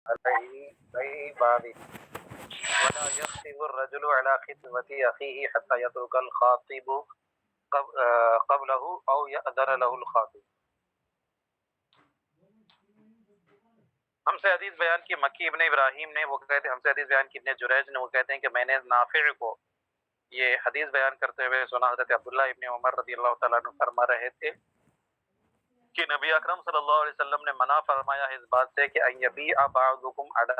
علیہ بيع بعض ولا يخطب الرجل على خطبة أخيه حتى يترك الخاطب قبله أو يأذن له الخاطب. ہم سے حدیث بیان کی مکی ابن ابراہیم نے، وہ کہتے ہیں ہم سے حدیث بیان کی ابن جریج نے، وہ کہتے ہیں کہ میں نے نافع کو یہ حدیث بیان کرتے ہوئے سنا حضرت عبداللہ ابن عمر رضی اللہ تعالیٰ عنہ فرما رہے تھے کہ نبی اکرم صلی اللہ علیہ وسلم نے منع فرمایا ہے اس بات سے کہ ان یبیع بعضکم علی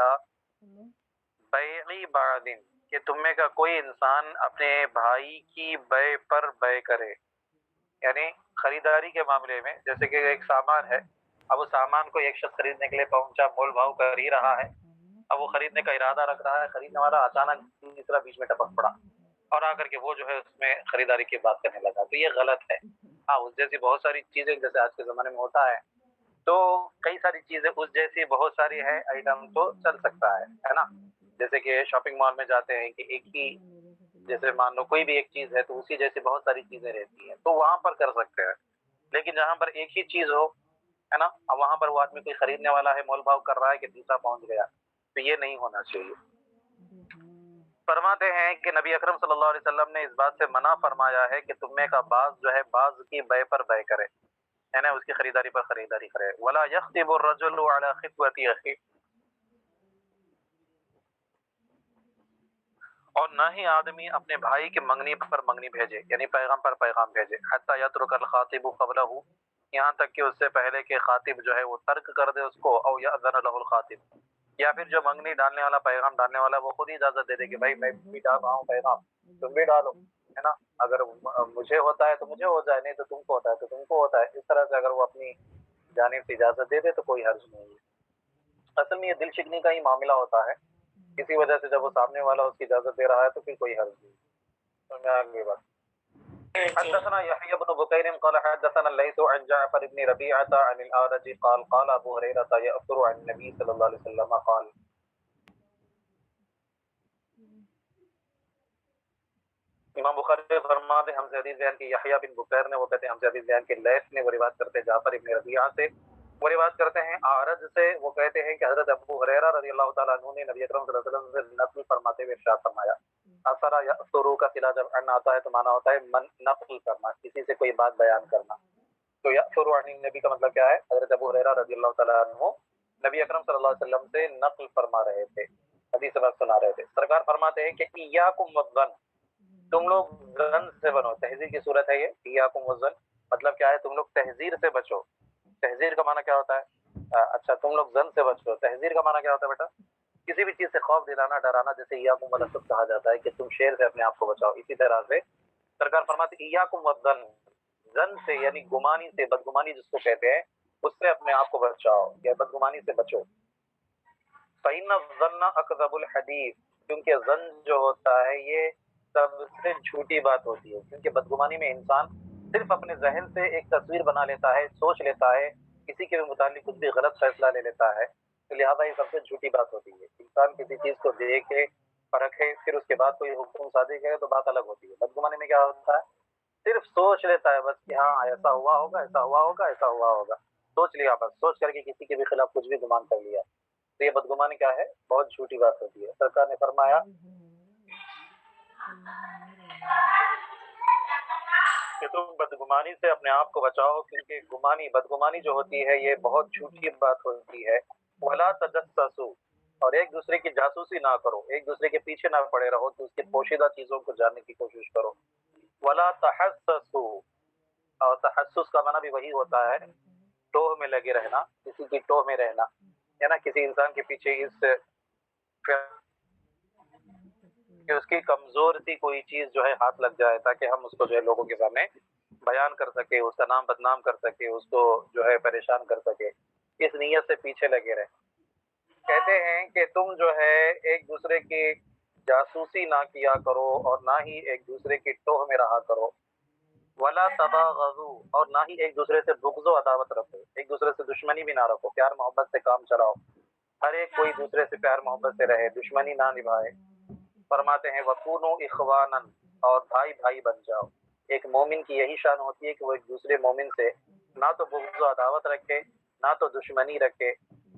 بیع بعض، کہ تم میں کا کوئی انسان اپنے بھائی کی بیع پر بیع کرے، یعنی خریداری کے معاملے میں. جیسے کہ ایک سامان ہے، اب وہ سامان کو ایک شخص خریدنے کے لیے پہنچا، مول بھاؤ کر ہی رہا ہے، اب وہ خریدنے کا ارادہ رکھ رہا ہے، خریدنے والا اچانک تیسرا بیچ میں ٹپک پڑا اور آ کر کے وہ جو ہے اس میں خریداری کی بات کرنے لگا، تو یہ غلط ہے. ہاں اس جیسی بہت ساری چیزیں جیسے آج کے زمانے میں ہوتا ہے، تو کئی ساری چیزیں اس جیسی بہت ساری ہے آئٹم تو چل سکتا ہے نا. جیسے کہ شاپنگ مال میں جاتے ہیں کہ ایک ہی، جیسے مان لو کوئی بھی ایک چیز ہے تو اسی جیسی بہت ساری چیزیں رہتی ہیں، تو وہاں پر کر سکتے ہیں. لیکن جہاں پر ایک ہی چیز ہو، ہے نا، اب وہاں پر وہ آدمی کوئی خریدنے والا ہے، مول بھاؤ کر رہا ہے کہ تیسرا پہنچ گیا، تو یہ نہیں ہونا چاہیے. فرماتے ہیں کہ نبی اکرم صلی اللہ علیہ وسلم نے اس بات سے منع فرمایا ہے کہ تم میں کا بعض جو ہے بعض کی بیع پر بیع کرے، یعنی اس کی خریداری پر خریداری کرے. ولا یخطب الرجل علی خطبۃ اخیہ، اور نہ ہی آدمی اپنے بھائی کے منگنی پر منگنی بھیجے، یعنی پیغام پر پیغام بھیجے. حتی یترک الخاطب قبلہ، یہاں تک کہ اس سے پہلے کہ خاطب جو ہے وہ ترک کر دے اس کو، او یأذن له الخاطب، یا پھر جو منگنی ڈالنے والا، پیغام ڈالنے والا، وہ خود ہی اجازت دے دے کہ بھائی میں بھی ڈال رہا ہوں پیغام، تم بھی ڈالو، ہے نا. اگر مجھے ہوتا ہے تو مجھے ہو جائے، نہیں تو تم کو ہوتا ہے تو تم کو ہوتا ہے. اس طرح سے اگر وہ اپنی جانب سے اجازت دے دے تو کوئی حرج نہیں ہے. اصل میں یہ دل شکنی کا ہی معاملہ ہوتا ہے، کسی وجہ سے جب وہ سامنے والا اس کی اجازت دے رہا ہے تو پھر کوئی حرج نہیں. سمجھا آگے بات. حدثنا يحيى بن بكير قال حدثنا الليث عن جعفر بن ربيعة عن الأعرج قال قال أبو هريرة يأثر عن النبي صلى الله عليه وسلم قال. امام بخاری فرماتے ہم سے حدیث بیان کی یحییٰ بن بکیر نے، وہ کہتے ہیں ہم سے حدیث بیان کی لیث نے، وہ روایت کرتے ہیں جعفر ابن ربیعہ سے، وہ روایت کرتے ہیں اعرج سے، وہ کہتے ہیں کہ حضرت ابو ہریرہ رضی اللہ تعالیٰ عنہ نے نبی اکرم صلی اللہ علیہ وسلم سے نقل فرماتے ہوئے ارشاد فرمایا. اثر یأثر کا صلہ جب ان آتا ہے تو معنی ہوتا ہے من نقل کرنا، کسی سے کوئی بات بیان کرنا. تو یأثر عن النبی کا مطلب کیا ہے؟ حضرت ابو ہریرہ رضی اللہ تعالیٰ عنہ نبی اکرم صلی اللہ علیہ وسلم سے نقل فرما رہے تھے، حدیث سبق سنا رہے تھے. سرکار فرماتے ہیں کہ ایاکم والظن، تم لوگ ظن سے بنو. تحذیر کی صورت ہے یہ، ایاکم والظن، مطلب کیا ہے؟ تم لوگ تحذیر سے بچو. تحذیر کا معنی کیا ہوتا ہے؟ اچھا تم لوگ ظن سے بچو. تحذیر کا معنی کیا ہوتا ہے بیٹا؟ کسی بھی چیز سے خوف دلانا، ڈرانا. جیسے ایاکم والاسد کہا جاتا ہے کہ تم شیر سے اپنے آپ کو بچاؤ، اسی طرح سے سرکار فرماتے ایاکم والظن، ظن سے یعنی گمانی سے، بدگمانی جس کو کہتے ہیں، اس سے اپنے آپ کو بچاؤ یا بدگمانی سے بچو. فإن الظن اکذب الحدیث، کیونکہ ظن جو ہوتا ہے یہ سب سے جھوٹی بات ہوتی ہے. کیونکہ بدگمانی میں انسان صرف اپنے ذہن سے ایک تصویر بنا لیتا ہے، سوچ لیتا ہے، کسی کے متعلق کچھ بھی غلط فیصلہ لے لیتا ہے، تو لہٰذا یہ سب سے جھوٹی بات ہوتی ہے. انسان کسی چیز کو دیکھے، پرکھے، پھر اس کے بعد کوئی حکم صادر کرے تو بات الگ ہوتی ہے. بدگمانی میں کیا ہوتا ہے؟ صرف سوچ لیتا ہے بس کہ ہاں ایسا ہوا ہوگا، ایسا ہوا ہوگا، ایسا ہوا ہوگا، سوچ لیا بس، سوچ کر کے کسی کے بھی خلاف کچھ بھی گمان کر لیا. تو یہ بدگمانی کیا ہے؟ بہت جھوٹی بات ہوتی ہے. سرکار نے فرمایا کہ تم بدگمانی سے اپنے آپ کو بچاؤ، کیونکہ بدگمانی جو ہوتی ہے یہ بہت جھوٹی بات ہوتی ہے. ولا تجسسوا، اور ایک دوسرے کی جاسوسی نہ کرو، ایک دوسرے کے پیچھے نہ پڑے رہو کہ اس کے پوشیدہ چیزوں کو جاننے کی کوشش کرو. ولا تحسسوا، اور تحسس کا معنی بھی وہی ہوتا ہے، ٹوہ میں لگے رہنا، کسی کی ٹوہ میں رہنا، ہے نا. کسی انسان کے پیچھے اس کہ اس کی کمزور سی کوئی چیز جو ہے ہاتھ لگ جائے، تاکہ ہم اس کو جو ہے لوگوں کے سامنے بیان کر سکے، اس کا نام بدنام کر سکے، اس کو جو ہے پریشان کر سکے. اس نیت سے پیچھے لگے رہے. کہتے ہیں کہ تم جو ہے ایک دوسرے کی جاسوسی نہ کیا کرو اور نہ ہی ایک دوسرے کی ٹوہ میں رہا کرو. ولا تباغضوا، اور نہ ہی ایک دوسرے سے بغض و عداوت رکھو، ایک دوسرے سے دشمنی بھی نہ رکھو، پیار محبت سے کام چلاؤ، ہر ایک کوئی دوسرے سے پیار محبت سے رہے، دشمنی نہ نبھائے. فرماتے ہیں وَكُونُوا إِخْوَانًا، اور بھائی بھائی بن جاؤ. ایک مومن کی یہی شان ہوتی ہے کہ وہ ایک دوسرے مومن سے نہ تو بغض و عداوت رکھے، نہ تو دشمنی رکھے،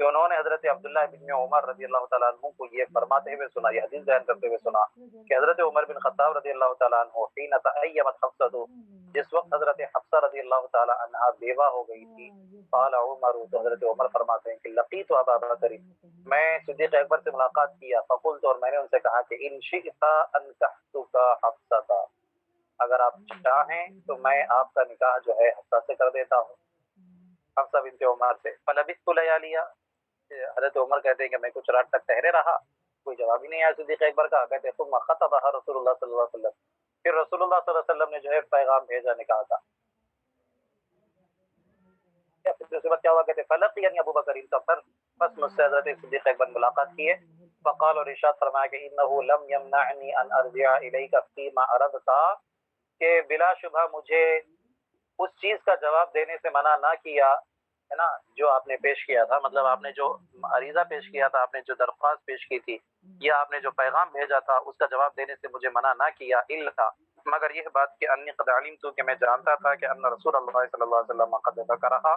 کہ انہوں نے حضرت عبداللہ بن عمر رضی اللہ تعالیٰ عنہ کو یہ فرماتے ہوئے سنا، یہ حدیث بیان کرتے ہوئے سنا کہ حضرت عمر بن خطاب رضی اللہ تعالیٰ عنہ حین تأیمت حفصہ، جس وقت حضرت حفصہ رضی اللہ تعالیٰ عنہ بیوہ ہو گئی تھی، قال عمر، تو حضرت عمر فرماتے ہیں کہ لقیت ابا بکر، میں صدیق اکبر سے ملاقات کیا، فقلت، اور میں نے ان سے کہا کہ ان شئت انکحتک حفصہ، اگر آپ چاہیں تو میں آپ کا نکاح جو ہے حفصہ سے کر دیتا ہوں، حفصہ بنت عمر سے۔ فلبثت لیالیا، حضرت عمر کہتے ہیں کہ میں کچھ رات تک ٹھہرے رہا، کوئی جواب ہی نہیں آیا صدیق اکبر کا۔ کہتے ہیں ثم خطبها رسول اللہ صلی اللہ علیہ وسلم، پھر رسول اللہ صلی اللہ علیہ وسلم نے جو ہے پیغام بھیجا نکاح کا۔ پھر اس کے بعد کیا ہوا؟ کہتے فلقینی ابو بکر، بس مجھ سے حضرت صدیق اکبر ملاقات کیے، فقال، اور ارشاد فرمایا کہ انه لم يمنعني ان ارجع اليك فيما اردت، کہ بلا شبہ مجھے اس چیز کا جواب دینے سے منع نہ کیا ہے نا جو آپ نے پیش کیا تھا، مطلب آپ نے جو عریضہ پیش کیا تھا، آپ نے جو درخواست پیش کی تھی، یا آپ نے جو پیغام بھیجا تھا، اس کا جواب دینے سے مجھے منع نہ کیا، الا، مگر یہ بات کہ انی قد علمت، کہ میں جانتا تھا کہ ان رسول اللہ صلی اللہ علیہ وسلم قد ذکرہا،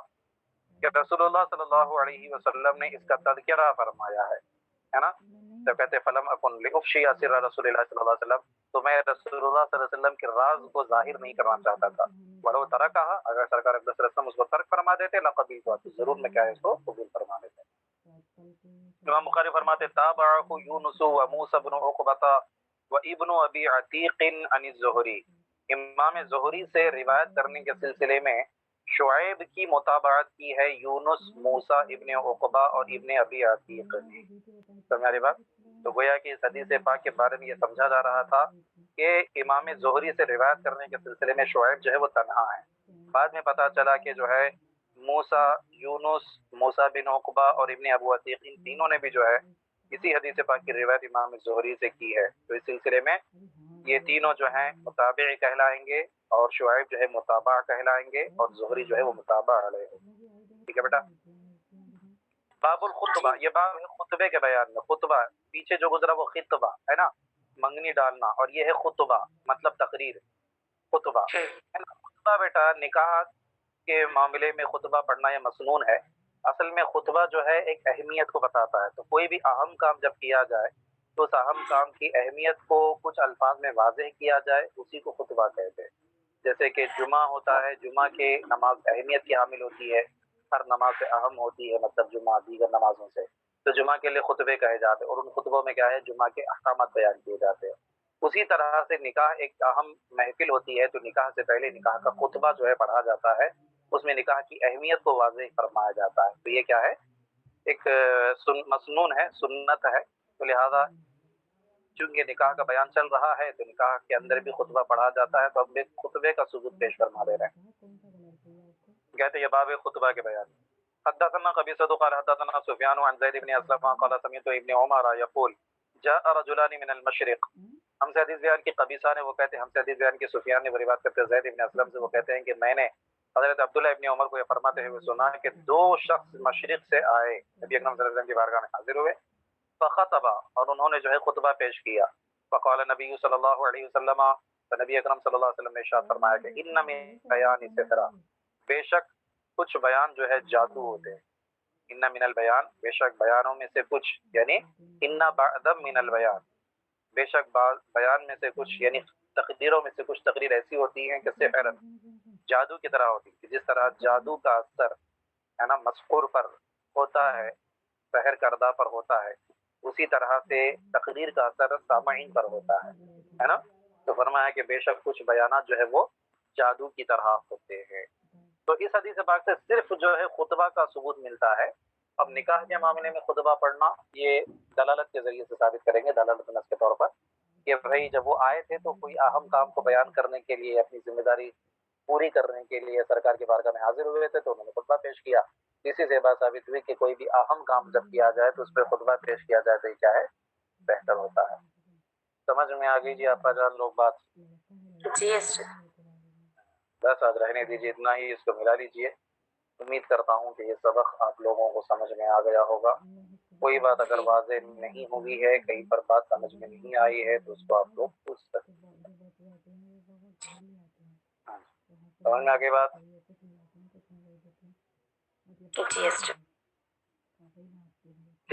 کہ رسول اللہ صلی اللہ علیہ وسلم نے اس کا تذکرہ فرمایا ہے نا۔ تو کہتے فلم اکن لافشی سر رسول اللہ صلی اللہ علیہ وسلم، تو میں رسول اللہ صلی اللہ علیہ وسلم کے راز کو ظاہر نہیں کرنا چاہتا تھا، ولو ترکہ، اگر سرکار اقدس صلی اللہ علیہ وسلم اس کو ترک فرما دیتے، لقبیلہ، تو ضرور میں کیا ہے اس کو قبول فرما دیتے۔ امام بخاری فرماتے تابعہ یونس و موسی بن عقبہ و ابن ابی عتیق عن الزہری، امام زہری سے روایت کرنے کے سلسلے میں شعیب کی متابعت کی ہے یونس، موسی ابن عقبہ اور ابن ابی عتیق نے۔ سمجھ آ رہی بات؟ تو گویا کہ اس حدیث پاک کے بارے میں یہ سمجھا جا رہا تھا کہ امام زہری سے روایت کرنے کے سلسلے میں شعیب جو ہے وہ تنہا ہے۔ بعد میں پتہ چلا کہ جو ہے موسیٰ، یونس، موسیٰ بن عقبہ اور ابن ابو عتیق، ان تینوں نے بھی جو ہے اسی حدیث پاک کی روایت امام زہری سے کی ہے۔ تو اس سلسلے میں یہ تینوں جو ہیں متابع کہلائیں گے، اور شعیب جو ہے متابع کہلائیں گے، اور زہری جو ہے وہ متابع علیہ۔ ٹھیک ہے بیٹا؟ باب الخطبہ، یہ باب ہے خطبے کے بیان میں۔ خطبہ پیچھے جو گزرا وہ خطبہ ہے نا، منگنی ڈالنا، اور یہ ہے خطبہ مطلب تقریر، خطبہ ہے نا۔ خطبہ بیٹا نکاح کے معاملے میں خطبہ پڑھنا یہ مسنون ہے۔ اصل میں خطبہ جو ہے ایک اہمیت کو بتاتا ہے، تو کوئی بھی اہم کام جب کیا جائے تو اس اہم کام کی اہمیت کو کچھ الفاظ میں واضح کیا جائے، اسی کو خطبہ کہتے ہیں۔ جیسے کہ جمعہ ہوتا ہے، جمعہ کے نماز اہمیت کی حامل ہوتی ہے، ہر نماز سے اہم ہوتی ہے، مطلب جمعہ دیگر نمازوں سے، تو جمعہ کے لیے خطبے کہے جاتے ہیں، اور ان خطبوں میں کیا ہے، جمعہ کے احکامات بیان کیے جاتے ہیں۔ اسی طرح سے نکاح ایک اہم محفل ہوتی ہے، تو نکاح سے پہلے نکاح کا خطبہ جو ہے پڑھا جاتا ہے، اس میں نکاح کی اہمیت کو واضح فرمایا جاتا ہے۔ تو یہ کیا ہے، ایک مسنون ہے، سنت ہے، تو لہذا چونکہ نکاح کا بیان چل رہا ہے تو نکاح کے اندر بھی خطبہ پڑھا جاتا ہے، تو ہم ایک خطبے کا ثبوت پیش فرما دے رہے ہیں۔ کہتے ہیں یہ باب خطبہ کے بیان۔ حدثنا قبیصة قال حدثنا سفیان عن زید بن اسلم قال سمعت ابن عمر يقول جاء رجلان من المشرق، ہم سے حدیث بیان کی قبیصہ نے، وہ کہتے ہیں ہم سے حدیث بیان کی سفیان نے، وہ روایت کرتے ہیں زید بن اسلم سے، وہ کہتے ہیں کہ میں نے حضرت عبداللہ ابن عمر کو یہ فرماتے ہوئے سنا کہ دو شخص مشرق سے آئے، نبی اکرم صلی اللہ علیہ وسلم کی بارگاہ میں حاضر ہوئے، فخطبہ، اور انہوں نے جو ہے خطبہ پیش کیا، فقال نبی صلی اللہ علیہ وسلم، تو نبی اکرم صلی اللہ علیہ وسلم نے ارشاد فرمایا کہ ان من بیان السحر، بے شک کچھ بیان جو ہے جادو ہوتے ہیں، ان من البیان، بے شک بیانوں میں سے کچھ، یعنی ان بعض من البیان، بے شک بعض بیان میں سے کچھ، یعنی تقدیروں میں سے کچھ تقریر ایسی ہوتی ہیں کہ سحر، جادو کی طرح ہوتی ہے، جس طرح جادو کا اثر ہے نا مسحور پر ہوتا ہے، سحر کردہ پر ہوتا ہے، اسی طرح سے تقریر کا اثر سامعین پر ہوتا ہے نا۔ تو فرمایا کہ بے شک کچھ بیانات جو ہے وہ جادو کی طرح ہوتے ہیں۔ تو اس حدیث پاک سے صرف جو ہے خطبہ کا ثبوت ملتا ہے۔ اب نکاح کے معاملے میں خطبہ پڑھنا یہ دلالت کے ذریعے سے ثابت کریں گے، دلالت نص کے طور پر، کہ بھائی جب وہ آئے تھے تو کوئی اہم کام کو بیان کرنے کے لیے، اپنی ذمہ داری پوری کرنے کے لیے سرکار کی بارگاہ میں حاضر ہوئے تھے، تو انہوں نے خطبہ پیش کیا۔ اسی سے بات ثابت ہوئی کہ کوئی بھی اہم کام جب کیا جائے تو اس پہ خطبہ پیش کیا جائے تو یہ کیا ہے، بہتر ہوتا ہے۔ سمجھ میں آ گئی جی آپ جان لوگ بات؟ جی بس آج رہنے دیجیے، اتنا ہی اس کو ملا لیجیے۔ امید کرتا ہوں کہ یہ سبق آپ لوگوں کو سمجھ میں آ گیا ہوگا۔ کوئی بات اگر واضح نہیں ہوئی ہے، کہیں پر بات سمجھ میں نہیں آئی ہے، تو اس کو آپ لوگ پوچھ سکتے ہیں۔ سمجھ میں آ گئی بات؟ جی